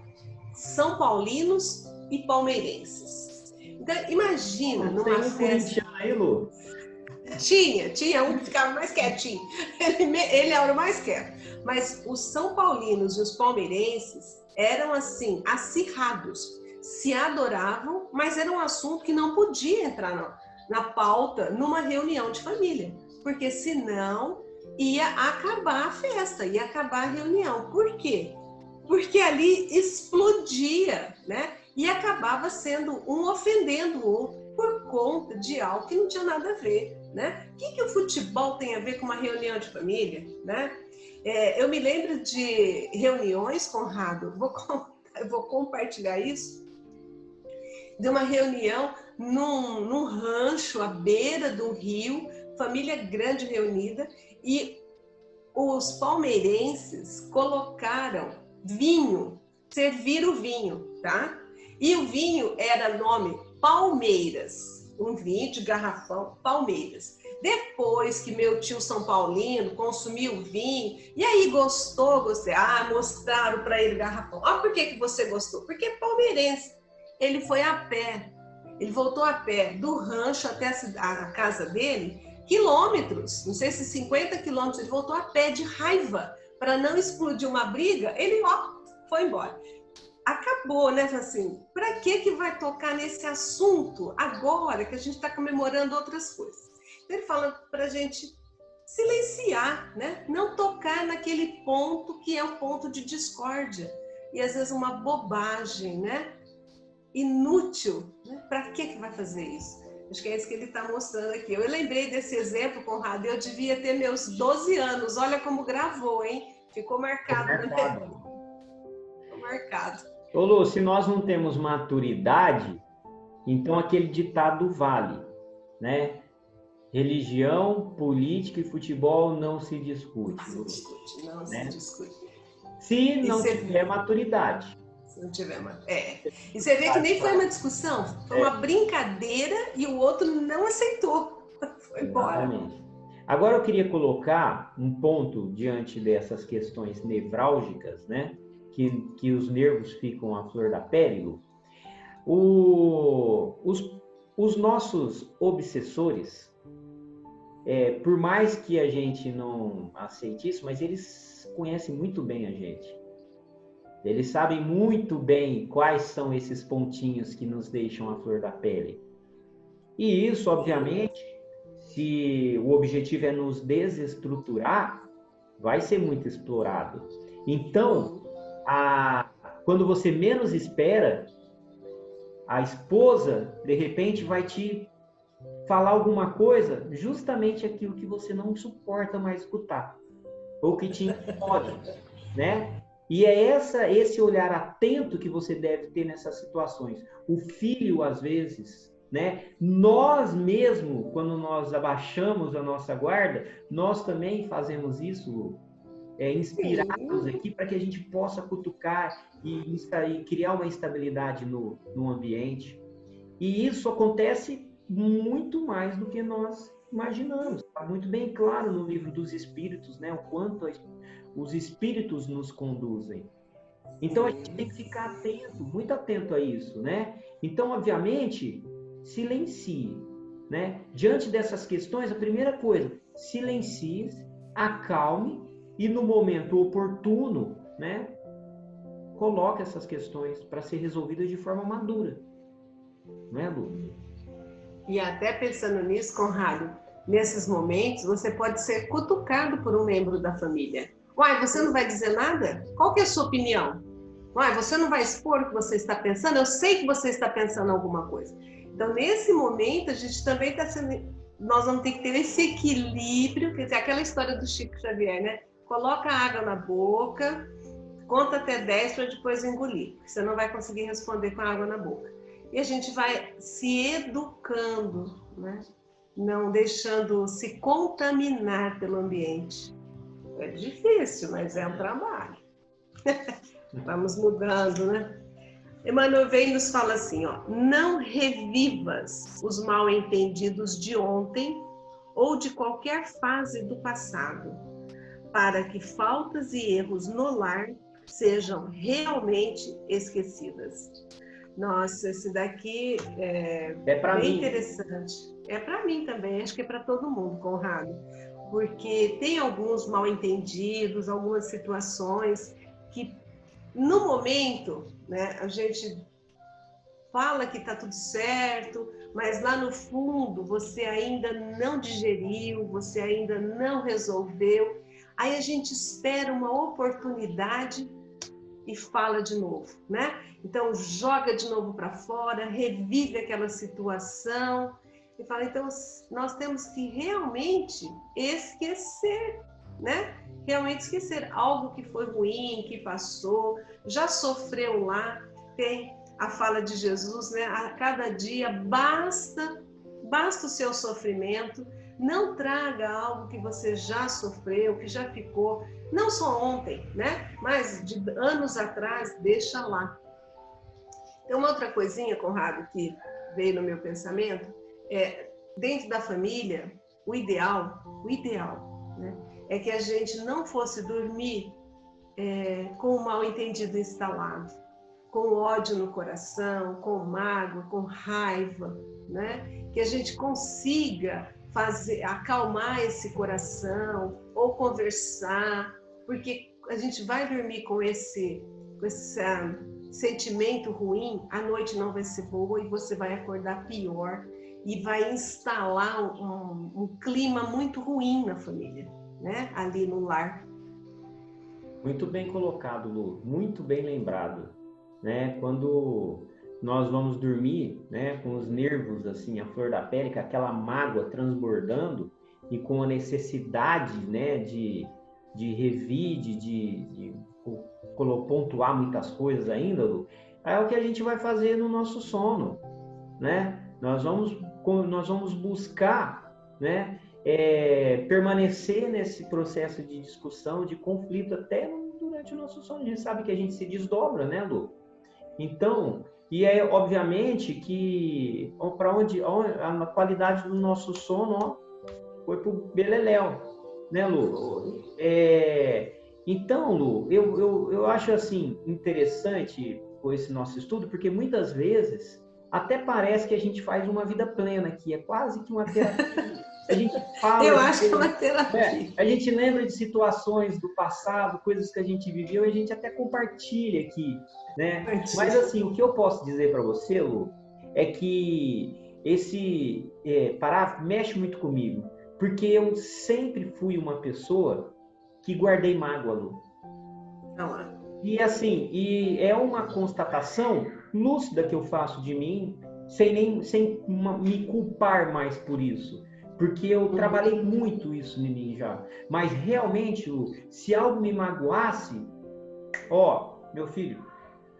São Paulinos e palmeirenses. Então, imagina numa festa... Aí, Lu? Tinha um que ficava mais quietinho. Ele era o mais quieto. Mas os São Paulinos e os palmeirenses eram assim, acirrados. Se adoravam, mas era um assunto que não podia entrar na pauta numa reunião de família. Porque senão ia acabar a festa, ia acabar a reunião. Por quê? Porque ali explodia, né? e acabava sendo um ofendendo o outro por conta de algo que não tinha nada a ver, né? O que o futebol tem a ver com uma reunião de família, né? Eu me lembro de reuniões, Conrado, eu vou compartilhar isso, de uma reunião num rancho à beira do rio, família grande reunida, e os palmeirenses colocaram vinho, serviram o vinho, tá? E o vinho era nome Palmeiras, um vinho de garrafão Palmeiras. Depois que meu tio São Paulino consumiu o vinho, e aí gostou, mostraram para ele garrafão. Por que você gostou? Porque é palmeirense. Ele foi a pé, ele voltou a pé do rancho até a casa dele, quilômetros, não sei se 50 quilômetros, ele voltou a pé de raiva para não explodir uma briga, ele foi embora. Acabou, né? Assim, para que vai tocar nesse assunto agora que a gente está comemorando outras coisas? Então ele fala para a gente silenciar, né? Não tocar naquele ponto que é um ponto de discórdia e às vezes uma bobagem, né? Inútil, né? Para que vai fazer isso? Acho que é isso que ele está mostrando aqui. Eu lembrei desse exemplo, Conrado, eu devia ter meus 12 anos. Olha como gravou, hein? Ficou marcado. Ficou marcado. Ô Lu, se nós não temos maturidade, então aquele ditado vale, né? Religião, política e futebol não se discute. Não se discute, não se discute. Se não tiver maturidade. Se não tiver E você vê que nem foi uma discussão, foi uma brincadeira e o outro não aceitou. Foi embora. Exatamente. Agora eu queria colocar um ponto diante dessas questões nevrálgicas, né? Que os nervos ficam à flor da pele. Os nossos obsessores, por mais que a gente não aceite isso, mas eles conhecem muito bem a gente. Eles sabem muito bem quais são esses pontinhos que nos deixam à flor da pele. E isso, obviamente, se o objetivo é nos desestruturar, vai ser muito explorado. Então, quando você menos espera, a esposa, de repente, vai te falar alguma coisa, justamente aquilo que você não suporta mais escutar, ou que te incomoda, né? E é esse olhar atento que você deve ter nessas situações. O filho, às vezes, né? Nós mesmo, quando nós abaixamos a nossa guarda, nós também fazemos isso, inspirados aqui para que a gente possa cutucar e criar uma estabilidade no ambiente. E isso acontece muito mais do que nós imaginamos. Está muito bem claro no livro dos Espíritos, né? O quanto os Espíritos nos conduzem. Então, a gente tem que ficar atento, muito atento a isso, né? Então, obviamente, silencie, né? Diante dessas questões, a primeira coisa, silencie, acalme e no momento oportuno, né? Coloque essas questões para ser resolvidas de forma madura. Não é, Lu? E até pensando nisso, Conrado, nesses momentos, você pode ser cutucado por um membro da família. Você não vai dizer nada? Qual que é a sua opinião? Você não vai expor o que você está pensando? Eu sei que você está pensando alguma coisa. Então, nesse momento, a gente também está sendo... Nós vamos ter que ter esse equilíbrio, quer dizer, aquela história do Chico Xavier, né? Coloca a água na boca, conta até 10 para depois engolir, porque você não vai conseguir responder com a água na boca. E a gente vai se educando, né? Não deixando se contaminar pelo ambiente. É difícil, mas é um trabalho. Vamos mudando, né? Emmanuel vem nos fala assim, não revivas os mal-entendidos de ontem ou de qualquer fase do passado, para que faltas e erros no lar sejam realmente esquecidas. Nossa, esse daqui é bem interessante. É para mim também, acho que é para todo mundo, Conrado. Porque tem alguns mal-entendidos, algumas situações que, no momento, né, a gente fala que está tudo certo, mas lá no fundo você ainda não digeriu, você ainda não resolveu. Aí a gente espera uma oportunidade e fala de novo, né? Então, joga de novo para fora, revive aquela situação e fala, então, nós temos que realmente esquecer, né? Realmente esquecer algo que foi ruim, que passou, já sofreu lá. Tem a fala de Jesus, né? A cada dia basta o seu sofrimento, não traga algo que você já sofreu, que já ficou, não só ontem, né? Mas de anos atrás, deixa lá. Tem uma outra coisinha, Conrado, que veio no meu pensamento, dentro da família, o ideal, né, é que a gente não fosse dormir com o mal-entendido instalado, com ódio no coração, com mágoa, com raiva, né? Que a gente consiga acalmar esse coração ou conversar, porque a gente vai dormir com esse sentimento ruim, a noite não vai ser boa e você vai acordar pior e vai instalar um clima muito ruim na família, né? Ali no lar. Muito bem colocado, Lu, muito bem lembrado, né? Quando nós vamos dormir, né, com os nervos assim, a flor da pele, com aquela mágoa transbordando e com a necessidade, né, de revide, de pontuar muitas coisas ainda, Lu, é o que a gente vai fazer no nosso sono, né? Nós vamos buscar, né, permanecer nesse processo de discussão, de conflito até durante o nosso sono. A gente sabe que a gente se desdobra, né, Lu? Então, e é obviamente que para onde a qualidade do nosso sono, ó, foi pro beleléu, né, Lu? Então, Lu, eu acho assim interessante esse nosso estudo, porque muitas vezes até parece que a gente faz uma vida plena aqui, é quase que uma terapia. A gente fala. Eu acho que é uma terapia. A gente lembra de situações do passado, coisas que a gente viveu, e a gente até compartilha aqui, né? Mas assim, o que eu posso dizer para você, Lu, é que esse parágrafo mexe muito comigo, porque eu sempre fui uma pessoa que guardei mágoa, Lu. E assim, e é uma constatação lúcida que eu faço de mim, sem me culpar mais por isso. Porque eu trabalhei muito isso em mim já. Mas realmente, Lu, se algo me magoasse, ó, meu filho,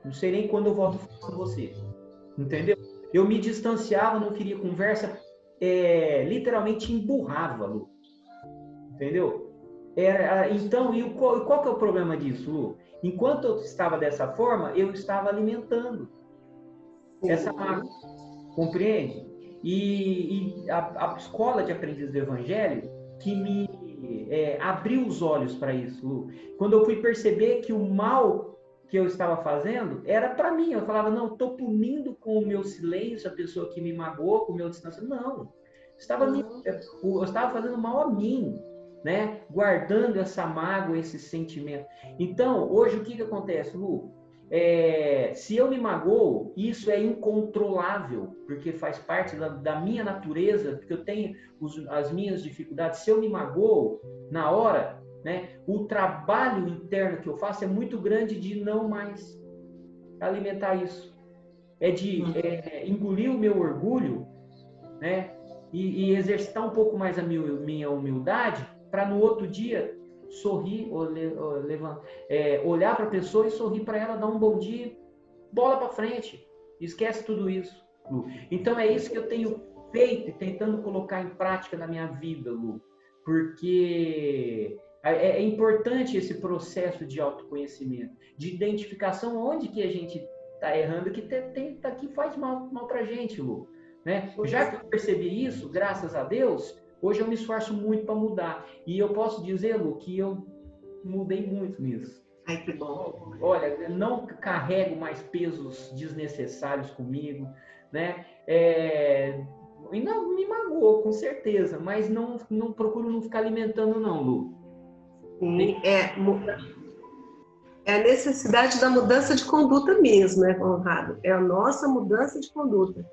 não sei nem quando eu volto a falar com você. Entendeu? Eu me distanciava, não queria conversa, literalmente emburrava, Lu. Entendeu? Então, e qual que é o problema disso, Lu? Enquanto eu estava dessa forma, eu estava alimentando essa mágoa. Compreende? E a escola de aprendiz do Evangelho que me abriu os olhos para isso, Lu. Quando eu fui perceber que o mal que eu estava fazendo era para mim. Eu falava, não, estou punindo com o meu silêncio a pessoa que me magoou, com o meu distanciamento. Não, eu estava fazendo mal a mim, né? Guardando essa mágoa, esse sentimento. Então, hoje, o que acontece, Lu? Se eu me magoo, isso é incontrolável, porque faz parte da minha natureza, porque eu tenho as minhas dificuldades. Se eu me magoo, na hora, né, o trabalho interno que eu faço é muito grande de não mais alimentar isso. De engolir o meu orgulho, né, e exercitar um pouco mais a minha humildade, para no outro dia sorrir, olhar para a pessoa e sorrir para ela, dar um bom dia, bola para frente, esquece tudo isso, Lu. Então é isso que eu tenho feito e tentando colocar em prática na minha vida, Lu, porque é importante esse processo de autoconhecimento, de identificação onde que a gente está errando, que faz mal para a gente, Lu, né? Já que eu percebi isso, graças a Deus, hoje eu me esforço muito para mudar. E eu posso dizer, Lu, que eu mudei muito nisso. Ai, que bom. Olha, não carrego mais pesos desnecessários comigo, né? E não me magoou, com certeza, mas não procuro não ficar alimentando, não, Lu. É a necessidade da mudança de conduta mesmo, né, Conrado? É a nossa mudança de conduta.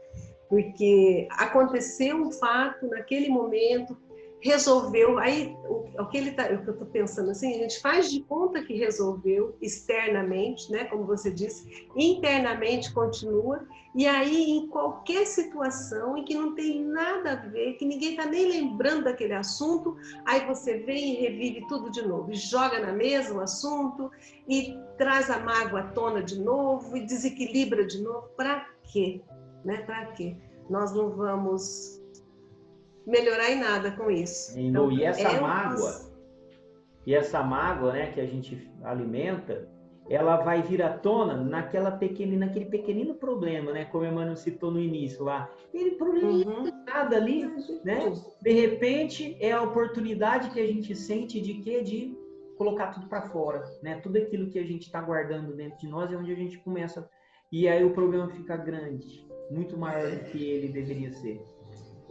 Porque aconteceu um fato naquele momento, resolveu, aí o que eu estou pensando assim, a gente faz de conta que resolveu externamente, né, como você disse, internamente continua, e aí em qualquer situação em que não tem nada a ver, que ninguém está nem lembrando daquele assunto, aí você vem e revive tudo de novo, e joga na mesa o assunto, e traz a mágoa à tona de novo, e desequilibra de novo. Para quê? Né? Para quê? Nós não vamos melhorar em nada com isso. Então, E essa mágoa, né, que a gente alimenta, ela vai vir à tona naquele pequenino problema, né, como a Emmanuel citou no início lá. Aquele problema nada ali, né? De repente é a oportunidade que a gente sente de quê? De colocar tudo para fora, né? Tudo aquilo que a gente está guardando dentro de nós é onde a gente começa. E aí o problema fica grande, muito maior do que ele deveria ser.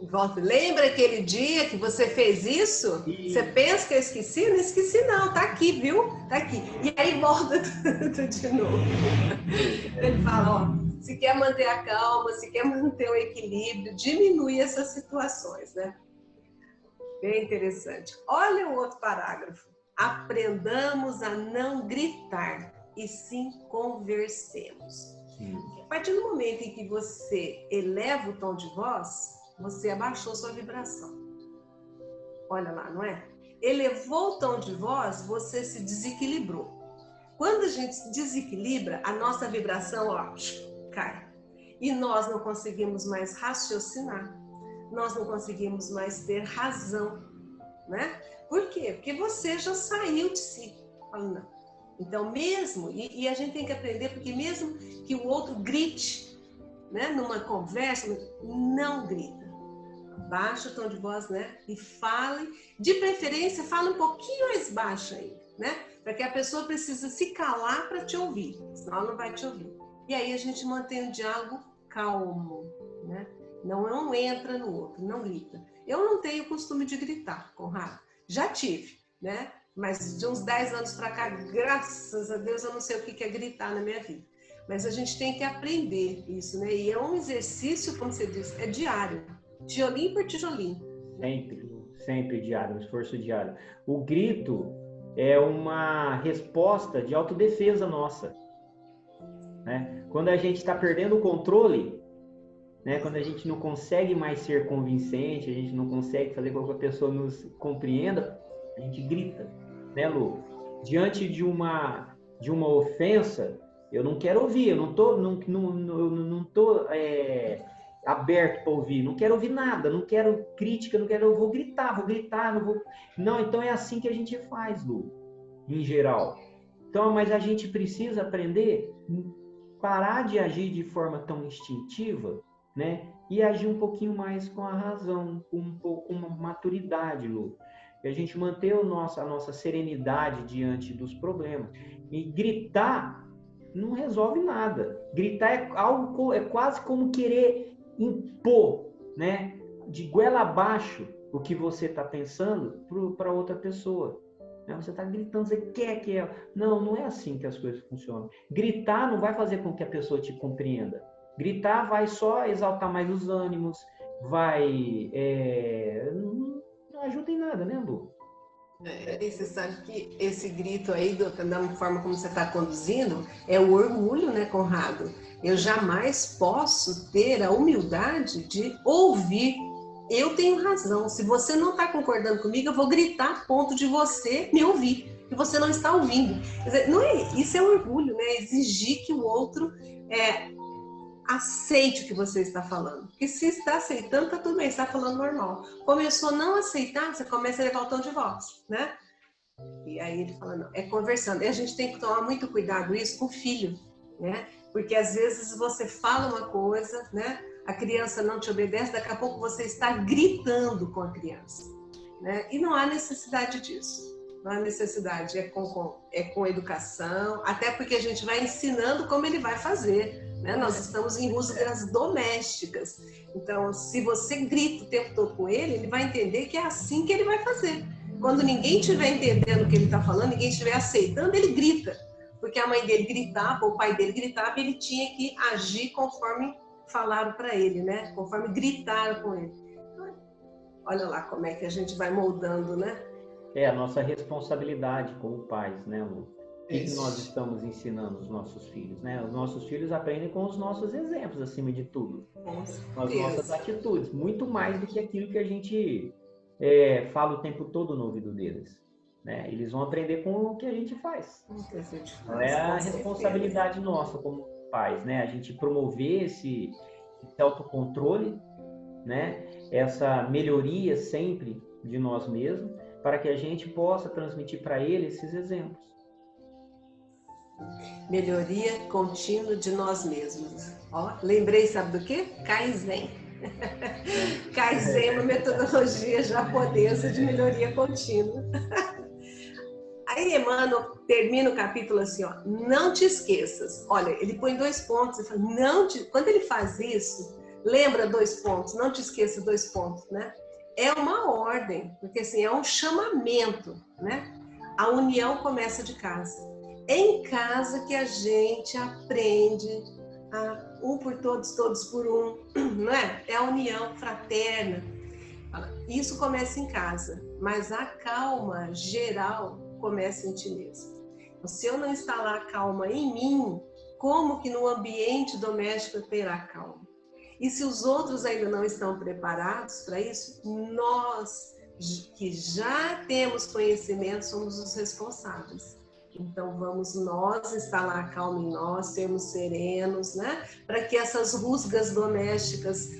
Volta. Lembra aquele dia que você fez isso? Você pensa que eu esqueci? Não esqueci não, tá aqui, viu? Tá aqui. E aí volta tudo de novo. Ele fala, ó, se quer manter a calma, se quer manter o equilíbrio, diminui essas situações, né? Bem interessante. Olha o outro parágrafo. Aprendamos a não gritar e sim conversemos. A partir do momento em que você eleva o tom de voz, você abaixou sua vibração. Olha lá, não é? Elevou o tom de voz, você se desequilibrou. Quando a gente se desequilibra, a nossa vibração, ó, cai. E nós não conseguimos mais raciocinar. Nós não conseguimos mais ter razão, né? Por quê? Porque você já saiu de si. Fala, não. Então, mesmo, e a gente tem que aprender, porque mesmo que o outro grite, né, numa conversa, não grita. Baixa o tom de voz, né? E fale, de preferência, fale um pouquinho mais baixo ainda, né? Porque a pessoa precisa se calar para te ouvir, senão ela não vai te ouvir. E aí a gente mantém um diálogo calmo, né? Não entra no outro, não grita. Eu não tenho costume de gritar, Conrado. Já tive, né? Mas de uns 10 anos para cá, graças a Deus, eu não sei o que é gritar na minha vida. Mas a gente tem que aprender isso, né? E é um exercício, como você disse, é diário. Tijolinho por tijolinho. Sempre diário, um esforço diário. O grito é uma resposta de autodefesa nossa, né? Quando a gente está perdendo o controle, né? Quando a gente não consegue mais ser convincente, a gente não consegue fazer com que a pessoa nos compreenda, a gente grita, né, Lu? Diante de uma ofensa, eu não quero ouvir, eu não tô aberto para ouvir, não quero ouvir nada, não quero crítica, eu vou gritar, não vou. Não, então é assim que a gente faz, Lu, em geral. Então, mas a gente precisa aprender a parar de agir de forma tão instintiva, né? E agir um pouquinho mais com a razão, com uma maturidade, Lu. E a gente manter a nossa serenidade diante dos problemas. E gritar não resolve nada. Gritar é quase como querer impor, né, de goela abaixo o que você está pensando para outra pessoa. Você está gritando, você quer que ela... Não é assim que as coisas funcionam. Gritar não vai fazer com que a pessoa te compreenda. Gritar vai só exaltar mais os ânimos, vai... não ajuda em nada, né, Lu? E você sabe que esse grito aí, da forma como você está conduzindo, é o orgulho, né, Conrado? Eu jamais posso ter a humildade de ouvir. Eu tenho razão. Se você não está concordando comigo, eu vou gritar a ponto de você me ouvir. E você não está ouvindo. Quer dizer, não é, isso é orgulho, né? Exigir que o outro aceite o que você está falando. Porque se está aceitando, está tudo bem, está falando normal. Começou a não aceitar, você começa a levar o tom de voz, né? E aí ele fala, não, é conversando. E a gente tem que tomar muito cuidado isso com o filho, né? Porque às vezes você fala uma coisa, né? A criança não te obedece, daqui a pouco você está gritando com a criança, né? E não há necessidade disso. Não há necessidade, é com educação, até porque a gente vai ensinando como ele vai fazer, né? Nós estamos em buscas domésticas. Então, se você grita o tempo todo com ele, ele vai entender que é assim que ele vai fazer. Quando ninguém estiver entendendo o que ele está falando, ninguém estiver aceitando, ele grita. Porque a mãe dele gritava, o pai dele gritava, e ele tinha que agir conforme falaram para ele, né? Conforme gritaram com ele. Olha lá como é que a gente vai moldando, né? É a nossa responsabilidade como pais, né, Lu? O que nós estamos ensinando os nossos filhos, né? Os nossos filhos aprendem com os nossos exemplos, acima de tudo. Com as nossas atitudes, muito mais do que aquilo que a gente fala o tempo todo no ouvido deles. Né? Eles vão aprender com o que a gente faz. Então, é a responsabilidade nossa como pais, né? A gente promover esse autocontrole, né? Essa melhoria sempre de nós mesmos, para que a gente possa transmitir para eles esses exemplos. Melhoria contínua de nós mesmos. Ó, lembrei, sabe do quê? Kaizen. Kaizen é uma metodologia japonesa de melhoria contínua. Aí Emmanuel termina o capítulo assim, ó, não te esqueças. Olha, ele põe 2 pontos, ele fala, quando ele faz isso, lembra 2 pontos, não te esqueça 2 pontos, né? É uma ordem, porque assim, é um chamamento, né? A união começa de casa. É em casa que a gente aprende a um por todos, todos por um, não é? É a união fraterna. Isso começa em casa, mas a calma geral começa em ti mesmo. Então, se eu não instalar a calma em mim, como que no ambiente doméstico eu terá calma? E se os outros ainda não estão preparados para isso, nós que já temos conhecimento somos os responsáveis. Então vamos nós instalar a calma em nós, sermos serenos, né? Para que essas rusgas domésticas,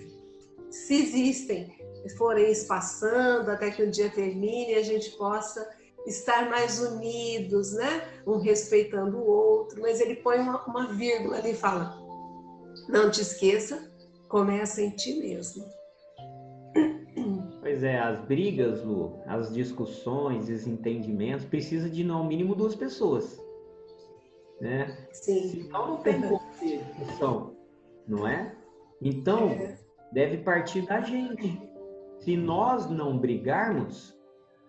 se existem, forem espaçando até que o dia termine e a gente possa estar mais unidos, né? Um respeitando o outro. Mas ele põe uma vírgula ali e fala, não te esqueça, começa em ti mesmo. Pois é, as brigas, Lu, as discussões, os entendimentos, precisa de, no mínimo, 2 pessoas. Né? Sim. Senão não tem como ter discussão, não é? Então, deve partir da gente. Se nós não brigarmos,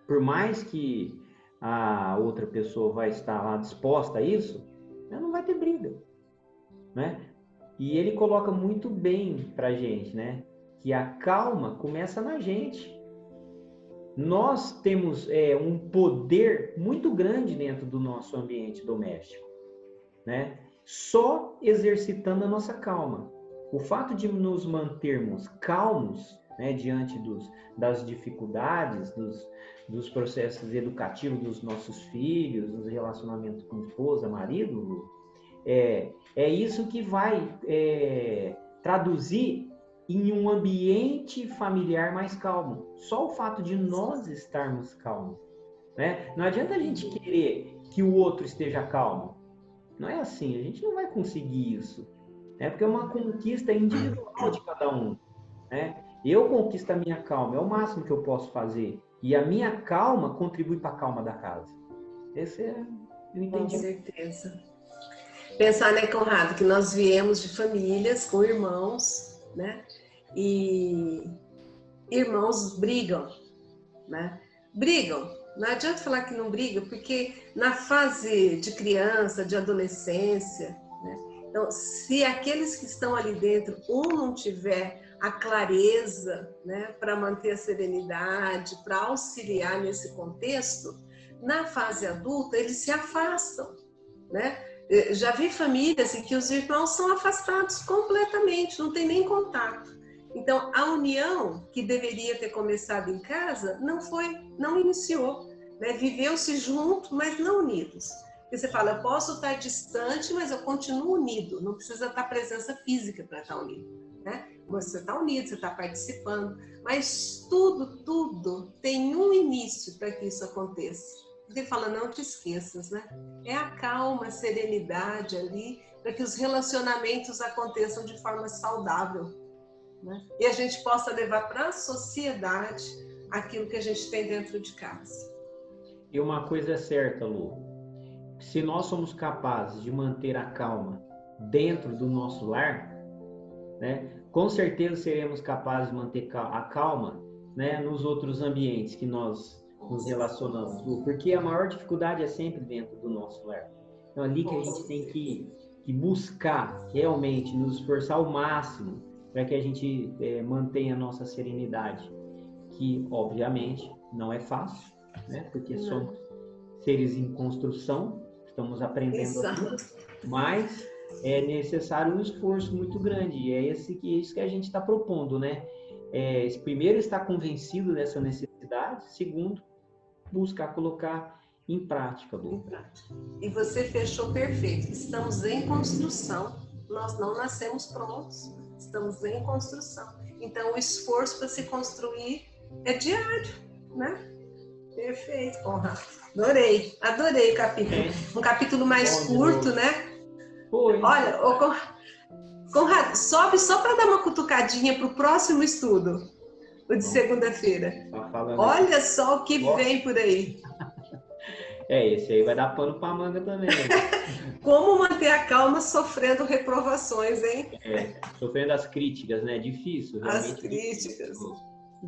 por mais que a outra pessoa vai estar lá disposta a isso, não vai ter briga, né? E ele coloca muito bem pra gente, né? Que a calma começa na gente. Nós temos um poder muito grande dentro do nosso ambiente doméstico, né? Só exercitando a nossa calma. O fato de nos mantermos calmos, né, diante das dificuldades, dos processos educativos dos nossos filhos, dos relacionamentos com esposa, marido, é isso que vai traduzir em um ambiente familiar mais calmo. Só o fato de nós estarmos calmos, né? Não adianta a gente querer que o outro esteja calmo. Não é assim, a gente não vai conseguir isso. Né? Porque é uma conquista individual de cada um. Né? Eu conquisto a minha calma, é o máximo que eu posso fazer. E a minha calma contribui para a calma da casa. Esse é o entendimento. Com certeza. Pensar, né, Conrado, que nós viemos de famílias com irmãos, né? E irmãos brigam, né? Brigam. Não adianta falar que não brigam, porque na fase de criança, de adolescência, né? Então, se aqueles que estão ali dentro, um não tiver a clareza, né, para manter a serenidade, para auxiliar nesse contexto, na fase adulta eles se afastam, né? Já vi famílias em que os irmãos são afastados completamente, não tem nem contato. Então, a união que deveria ter começado em casa não iniciou, né? Viveu-se junto, mas não unidos. Porque você fala, eu posso estar distante, mas eu continuo unido. Não precisa estar presença física para estar unido, né? Você está unido, você está participando. Mas tudo tem um início para que isso aconteça. Ele fala, não te esqueças, né? É a calma, a serenidade ali, para que os relacionamentos aconteçam de forma saudável, né? E a gente possa levar para a sociedade aquilo que a gente tem dentro de casa. E uma coisa é certa, Lu, se nós somos capazes de manter a calma dentro do nosso lar, né, com certeza seremos capazes de manter a calma, né, nos outros ambientes que nós nos relacionamos, Lu, porque a maior dificuldade é sempre dentro do nosso lar. Então, ali que a gente tem que buscar realmente, nos esforçar ao máximo para que a gente mantenha a nossa serenidade. que obviamente não é fácil, né? Porque somos seres em construção, estamos aprendendo tudo, mas é necessário um esforço muito grande, e é isso que a gente está propondo, né? Primeiro, estar convencido dessa necessidade, segundo, buscar colocar em prática, Lu. E você fechou perfeito. Estamos em construção. Nós não nascemos prontos. Estamos em construção. Então, o esforço para se construir é diário, né? Perfeito, Conrado. Adorei o capítulo. Um capítulo mais curto, né? Foi. Olha, Conrado, sobe só para dar uma cutucadinha para o próximo estudo, o de segunda-feira. Olha aqui. Só o que vem por aí. Esse aí vai dar pano para manga também. Como manter a calma sofrendo reprovações, hein? Sofrendo as críticas, né? Difícil, realmente. As críticas.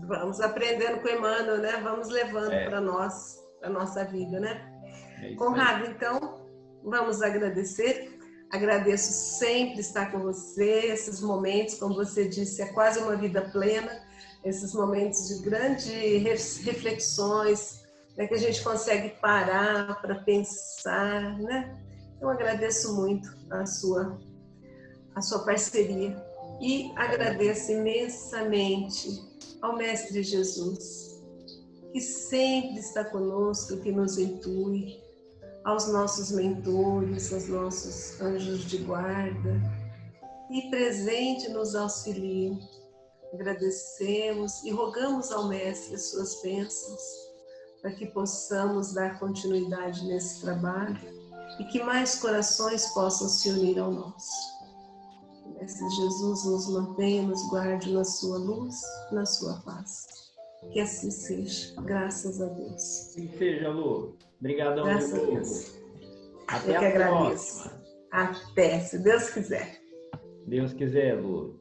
Vamos aprendendo com o Emmanuel, né? Vamos levando para nós, para nossa vida, né? Conrado, então, vamos agradecer. Agradeço sempre estar com você, esses momentos, como você disse, é quase uma vida plena, esses momentos de grandes reflexões, né, que a gente consegue parar para pensar, né? Então, agradeço muito a sua parceria e agradeço imensamente ao Mestre Jesus, que sempre está conosco, que nos intui, aos nossos mentores, aos nossos anjos de guarda, e presente nos auxiliam. Agradecemos e rogamos ao Mestre as suas bênçãos, para que possamos dar continuidade nesse trabalho e que mais corações possam se unir ao nosso. O Mestre Jesus nos mantenha, nos guarde na sua luz, na sua paz. Que assim seja, graças a Deus. Que seja, Lu. Obrigadão. Graças a Deus. Até a próxima. Até, se Deus quiser. Deus quiser, Lu.